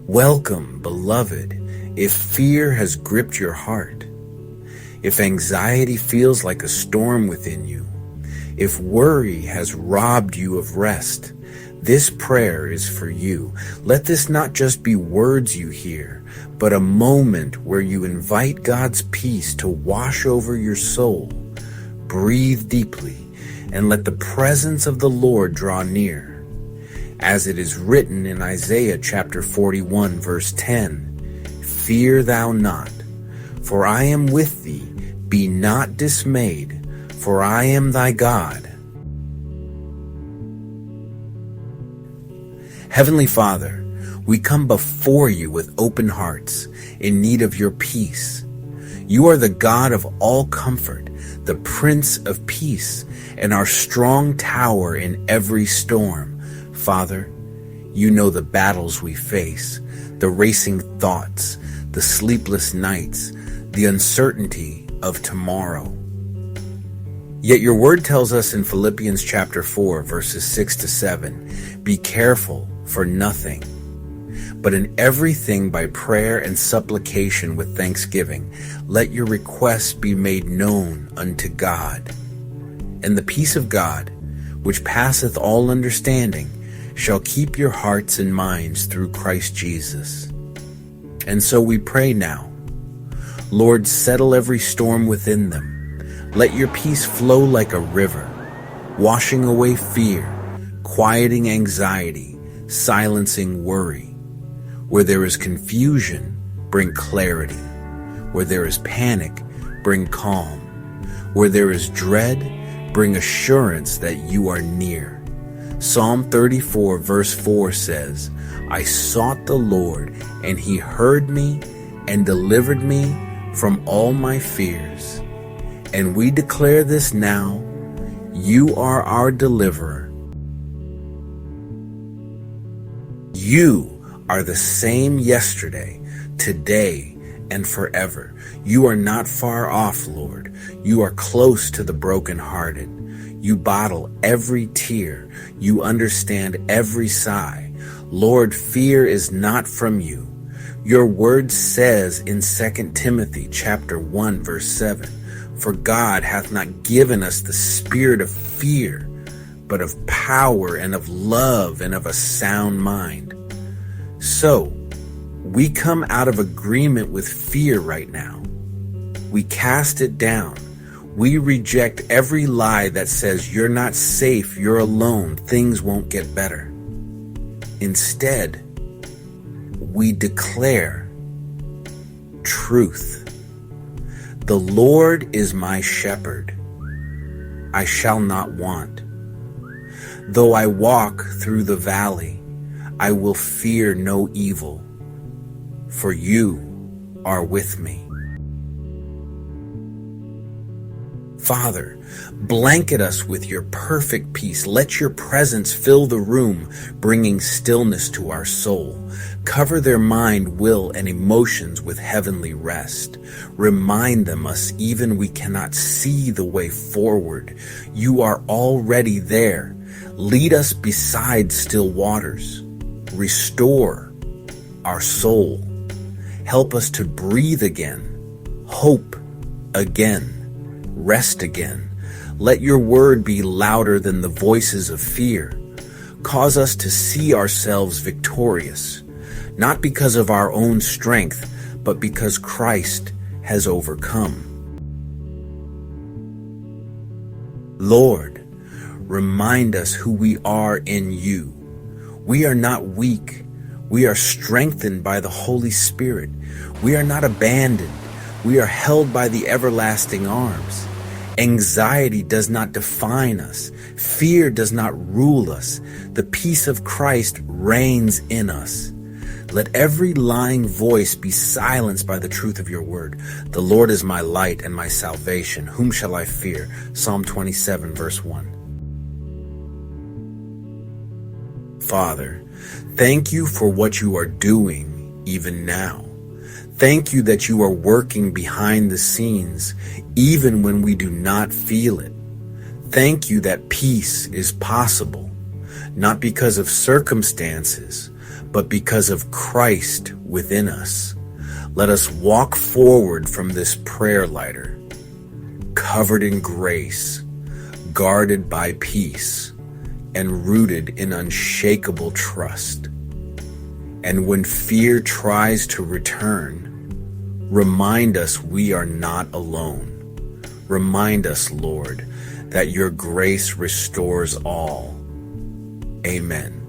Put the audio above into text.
Welcome, beloved, if fear has gripped your heart, if anxiety feels like a storm within you, if worry has robbed you of rest, this prayer is for you. Let this not just be words you hear, but a moment where you invite God's peace to wash over your soul. Breathe deeply and let the presence of the Lord draw near. As it is written in Isaiah chapter 41, verse 10, "Fear thou not, for I am with thee. Be not dismayed, for I am thy God." Heavenly Father, we come before you with open hearts, in need of your peace. You are the God of all comfort, the Prince of Peace, and our strong tower in every storm. Father, you know the battles we face, the racing thoughts, the sleepless nights, the uncertainty of tomorrow. Yet your word tells us in Philippians chapter 4, verses 6 to 7, "Be careful for nothing, but in everything by prayer and supplication with thanksgiving, let your requests be made known unto God. And the peace of God, which passeth all understanding, shall keep your hearts and minds through Christ Jesus." And so we pray now, Lord, settle every storm within them. Let your peace flow like a river, washing away fear, quieting anxiety, silencing worry. Where there is confusion, bring clarity. Where there is panic, bring calm. Where there is dread, bring assurance that you are near. Psalm 34 verse 4 says, "I sought the Lord, and he heard me and delivered me from all my fears." And we declare this now, you are our deliverer. You are the same yesterday, today, and forever. You are not far off, Lord. You are close to the brokenhearted. You bottle every tear. You understand every sigh. Lord, fear is not from you. Your word says in 2 Timothy chapter 1, verse 7, "For God hath not given us the spirit of fear, but of power and of love and of a sound mind." So, we come out of agreement with fear right now. We cast it down. We reject every lie that says you're not safe, you're alone, things won't get better. Instead, we declare truth. The Lord is my shepherd. I shall not want. Though I walk through the valley, I will fear no evil, for you are with me. Father, blanket us with your perfect peace. Let your presence fill the room, bringing stillness to our soul. Cover their mind, will, and emotions with heavenly rest. Remind them us even we cannot see the way forward. You are already there. Lead us beside still waters. Restore our soul. Help us to breathe again, hope again, rest again. Let your word be louder than the voices of fear. Cause us to see ourselves victorious, not because of our own strength, but because Christ has overcome. Lord, remind us who we are in you. We are not weak. We are strengthened by the Holy Spirit. We are not abandoned. We are held by the everlasting arms. Anxiety does not define us. Fear does not rule us. The peace of Christ reigns in us. Let every lying voice be silenced by the truth of your word. The Lord is my light and my salvation. Whom shall I fear? Psalm 27, verse 1. Father, thank you for what you are doing even now. Thank you that you are working behind the scenes, even when we do not feel it. Thank you that peace is possible. not because of circumstances, but because of Christ within us. Let us walk forward from this prayer lighter, covered in grace, guarded by peace, and rooted in unshakable trust. And when fear tries to return, remind us we are not alone. Remind us, Lord, that your grace restores all. Amen.